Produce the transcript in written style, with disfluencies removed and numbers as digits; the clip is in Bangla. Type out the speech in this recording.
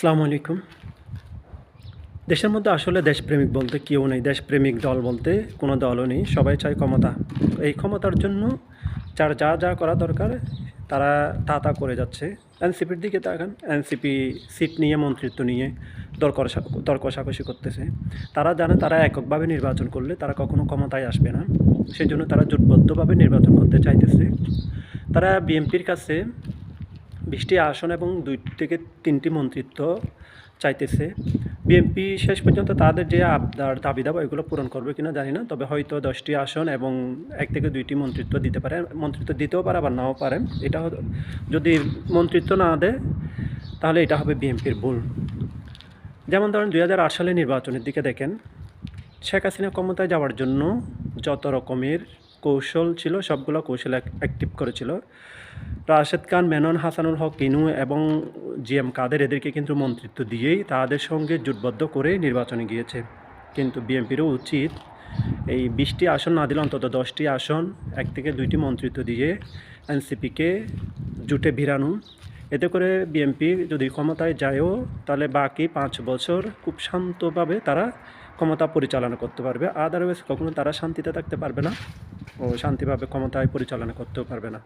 আসসালামু আলাইকুম। দেশের মধ্যে আসলে দেশপ্রেমিক বলতে কেউ নেই। দেশপ্রেমিক দল বলতে কোনো দলও নেই। সবাই চায় ক্ষমতা। এই ক্ষমতার জন্য যার যা করা দরকার তারা তা করে যাচ্ছে। এনসিপির দিকে তাকান। এনসিপি সিট নিয়ে, মন্ত্রিত্ব নিয়ে দর কষাকষি করতেছে। তারা জানে তারা এককভাবে নির্বাচন করলে তারা কখনো ক্ষমতায় আসবে না। সেজন্য তারা জোটবদ্ধভাবে নির্বাচন করতে চাইতেছে। তারা বিএনপির কাছে ২০টি আসন এবং ২ থেকে ৩টি মন্ত্রিত্ব চাইতেছে। বিএনপি শেষ পর্যন্ত তাদের যে আবদার, দাবি-দাওয়া এগুলো পূরণ করবে কিনা জানি না। তবে হয়তো ১০টি আসন এবং ১ থেকে ২টি মন্ত্রিত্ব দিতে পারে। মন্ত্রিত্ব দিতেও পারে আবার নাও পারে। এটা যদি মন্ত্রিত্ব না দেয় তাহলে এটা হবে বিএনপির ভুল। যেমন ধরেন ২০০৮ সালের নির্বাচনের দিকে দেখেন, শেখ হাসিনা ক্ষমতায় যাওয়ার জন্য যত রকমের কৌশল ছিল সবগুলো কৌশল অ্যাক্টিভ করেছিল। রাশেদ খান, মেনন, হাসানুল হক, ইনু এবং জিএম কাদের এদেরকে কিন্তু মন্ত্রিত্ব দিয়েই তাদের সঙ্গে জোটবদ্ধ করে নির্বাচনে গিয়েছে। কিন্তু বিএনপিরও উচিত এই ২০টি আসন না দিলে অন্তত ১০টি আসন ১ থেকে ২টি মন্ত্রিত্ব দিয়ে এনসিপিকে জোটে ভিড়ানো। এতে করে বিএনপি যদি ক্ষমতায় যায়ও তাহলে বাকি ৫ বছর খুব শান্তভাবে তারা ক্ষমতা পরিচালনা করতে পারবে। আদারওয়াইজ কখনো তারা শান্তিতে থাকতে পারবে না ও শান্তিভাবে ক্ষমতায় পরিচালনা করতেও পারবে না।